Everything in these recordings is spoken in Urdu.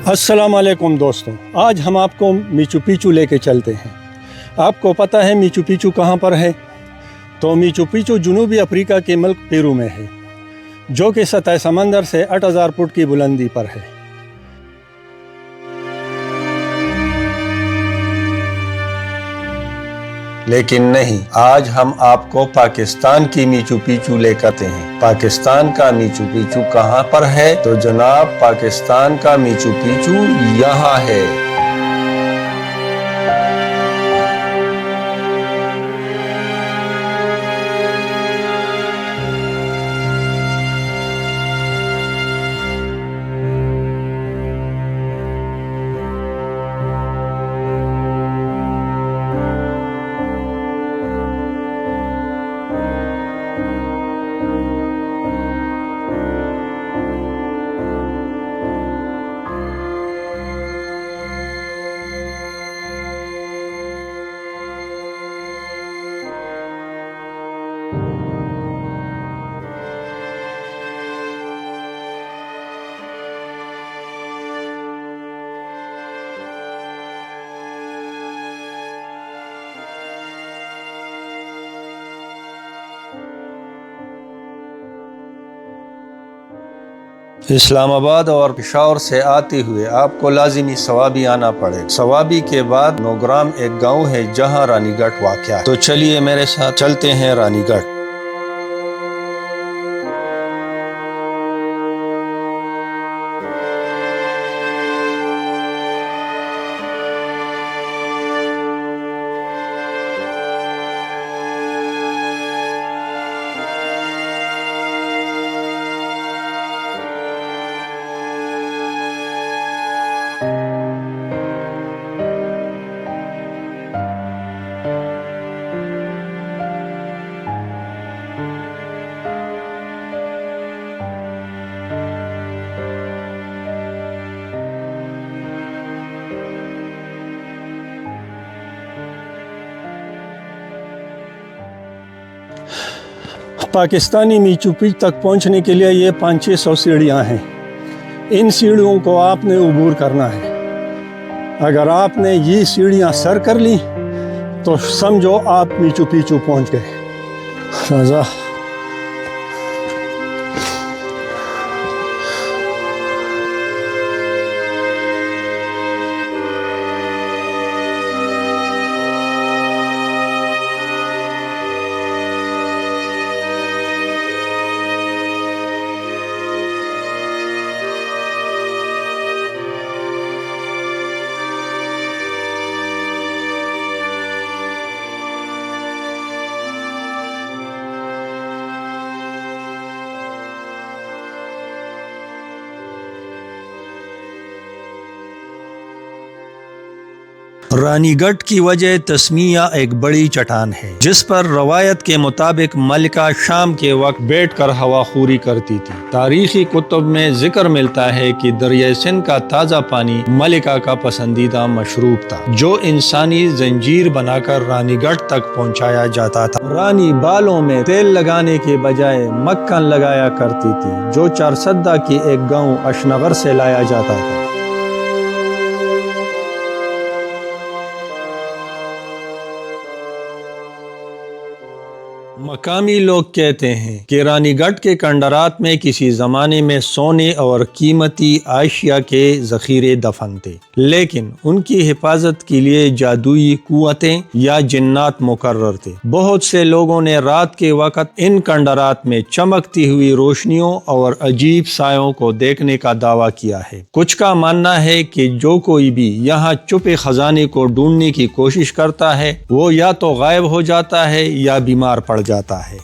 السلام علیکم دوستوں، آج ہم آپ کو میچو پیچو لے کے چلتے ہیں۔ آپ کو پتہ ہے میچو پیچو کہاں پر ہے؟ تو میچو پیچو جنوبی افریقہ کے ملک پیرو میں ہے، جو کہ سطح سمندر سے 8000 فٹ کی بلندی پر ہے۔ لیکن نہیں، آج ہم آپ کو پاکستان کی میچو پیچو لے کرتے ہیں۔ پاکستان کا میچو پیچو کہاں پر ہے؟ تو جناب، پاکستان کا میچو پیچو یہاں ہے۔ اسلام آباد اور پشاور سے آتے ہوئے آپ کو لازمی سوابی آنا پڑے۔ سوابی کے بعد نوگرام ایک گاؤں ہے جہاں رانی گڑھ واقع ہے۔ تو چلیے میرے ساتھ چلتے ہیں رانی گڑھ۔ پاکستانی میچو پیچو تک پہنچنے کے لیے یہ 500-600 سیڑھیاں ہیں۔ ان سیڑھیوں کو آپ نے عبور کرنا ہے۔ اگر آپ نے یہ سیڑھیاں سر کر لی تو سمجھو آپ میچو پیچو پہنچ گئے۔ رضا رانی گڑھ کی وجہ تسمیہ ایک بڑی چٹان ہے، جس پر روایت کے مطابق ملکہ شام کے وقت بیٹھ کر ہوا خوری کرتی تھی۔ تاریخی کتب میں ذکر ملتا ہے کہ دریائے سندھ کا تازہ پانی ملکہ کا پسندیدہ مشروب تھا، جو انسانی زنجیر بنا کر رانی گڑھ تک پہنچایا جاتا تھا۔ رانی بالوں میں تیل لگانے کے بجائے مکھن لگایا کرتی تھی، جو چارسدہ کی ایک گاؤں اشنغر سے لایا جاتا تھا۔ مقامی لوگ کہتے ہیں کہ رانی گڑھ کے کنڈرات میں کسی زمانے میں سونے اور قیمتی اشیاء کے ذخیرے دفن تھے، لیکن ان کی حفاظت کے لیے جادوئی قوتیں یا جنات مقرر تھے۔ بہت سے لوگوں نے رات کے وقت ان کنڈرات میں چمکتی ہوئی روشنیوں اور عجیب سایوں کو دیکھنے کا دعویٰ کیا ہے۔ کچھ کا ماننا ہے کہ جو کوئی بھی یہاں چھپے خزانے کو ڈھونڈنے کی کوشش کرتا ہے، وہ یا تو غائب ہو جاتا ہے یا بیمار پڑ جاتا ہے۔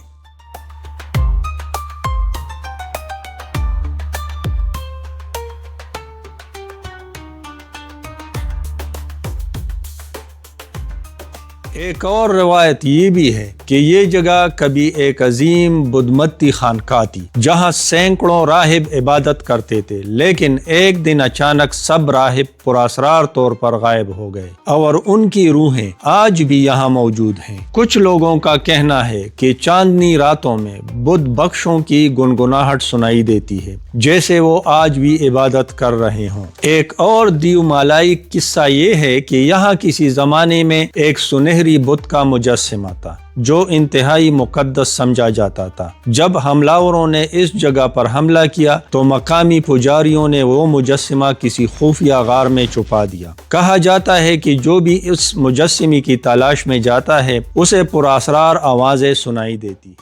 ایک اور روایت یہ بھی ہے کہ یہ جگہ کبھی ایک عظیم بدھ متی خانقاہ تھی جہاں سینکڑوں راہب عبادت کرتے تھے، لیکن ایک دن اچانک سب راہب پراسرار طور پر غائب ہو گئے اور ان کی روحیں آج بھی یہاں موجود ہیں۔ کچھ لوگوں کا کہنا ہے کہ چاندنی راتوں میں بدھ بخشوں کی گنگناہٹ سنائی دیتی ہے جیسے وہ آج بھی عبادت کر رہے ہوں۔ ایک اور دیومالائی قصہ یہ ہے کہ یہاں کسی زمانے میں ایک سنہری بت کا مجسمہ تھا جو انتہائی مقدس سمجھا جاتا تھا۔ جب حملہ نے اس جگہ پر حملہ کیا تو مقامی پجاریوں نے وہ مجسمہ کسی خفیہ غار میں چھپا دیا۔ کہا جاتا ہے کہ جو بھی اس مجسمے کی تلاش میں جاتا ہے اسے پراسرار آوازیں سنائی دیتی۔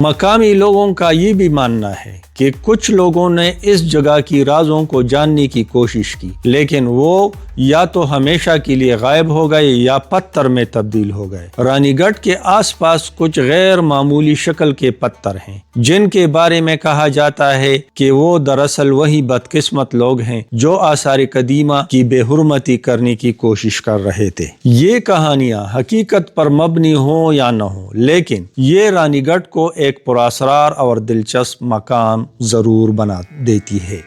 مقامی لوگوں کا یہ بھی ماننا ہے کہ کچھ لوگوں نے اس جگہ کی رازوں کو جاننے کی کوشش کی، لیکن وہ یا تو ہمیشہ کے لیے غائب ہو گئے یا پتھر میں تبدیل ہو گئے۔ رانی گڑھ کے آس پاس کچھ غیر معمولی شکل کے پتھر ہیں جن کے بارے میں کہا جاتا ہے کہ وہ دراصل وہی بدقسمت لوگ ہیں جو آثار قدیمہ کی بے حرمتی کرنے کی کوشش کر رہے تھے۔ یہ کہانیاں حقیقت پر مبنی ہوں یا نہ ہوں، لیکن یہ رانی گڑھ کو ایک پراسرار اور دلچسپ مقام ضرور بنا دیتی ہے۔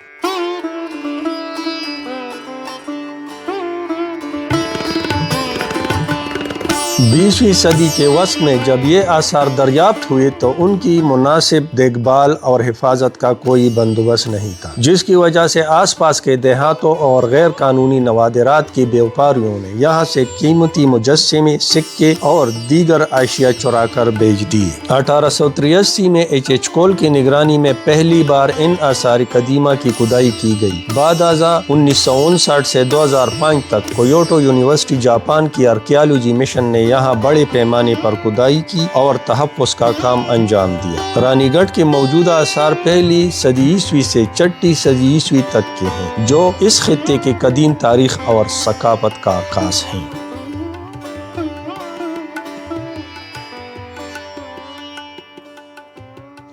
20ویں صدی کے وسط میں جب یہ آثار دریافت ہوئے تو ان کی مناسب دیکھ بھال اور حفاظت کا کوئی بندوبست نہیں تھا، جس کی وجہ سے آس پاس کے دیہاتوں اور غیر قانونی نوادرات کے بیوپاریوں نے یہاں سے قیمتی مجسمے، سکے اور دیگر اشیاء چرا کر بیچ دیے۔ 1883 میں ایچ کول کی نگرانی میں پہلی بار ان آثار قدیمہ کی کھدائی کی گئی۔ بعد ازاں 1959 سے 2005 تک کیوٹو یونیورسٹی جاپان کی آرکیالوجی مشن نے یہاں بڑے پیمانے پر کھدائی کی اور تحفظ کا کام انجام دیا۔ رانی گڑھ کے موجودہ آثار پہلی صدی عیسوی سے چھٹی صدی عیسوی تک کے ہیں، جو اس خطے کے قدیم تاریخ اور ثقافت کا عکاس ہیں۔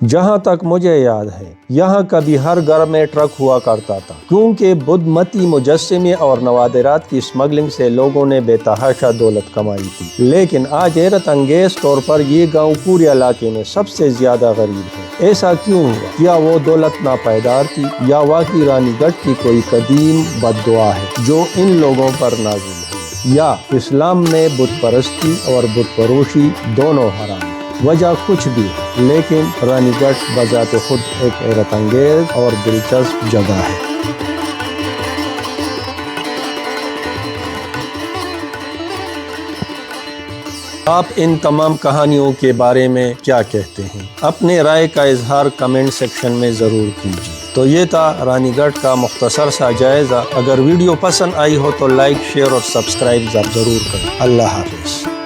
جہاں تک مجھے یاد ہے یہاں کبھی ہر گھر میں ٹرک ہوا کرتا تھا، کیونکہ بدھ متی مجسمے اور نوادرات کی اسمگلنگ سے لوگوں نے بے تحاشا دولت کمائی تھی۔ لیکن آج حیرت انگیز طور پر یہ گاؤں پورے علاقے میں سب سے زیادہ غریب ہے۔ ایسا کیوں ہوا؟ کیا وہ دولت ناپائیدار تھی یا واقعی رانی گڑھ کی کوئی قدیم بد دعا ہے جو ان لوگوں پر نازل ہوئی، یا اسلام میں بت پرستی اور بت فروشی دونوں حرام ہے؟ وجہ کچھ بھی ہے، لیکن رانی گڑھ بذات خود ایک حیرت انگیز اور دلچسپ جگہ ہے۔ آپ ان تمام کہانیوں کے بارے میں کیا کہتے ہیں؟ اپنے رائے کا اظہار کمنٹ سیکشن میں ضرور کیجیے۔ تو یہ تھا رانی گڑھ کا مختصر سا جائزہ۔ اگر ویڈیو پسند آئی ہو تو لائک، شیئر اور سبسکرائب ضرور کریں۔ اللہ حافظ۔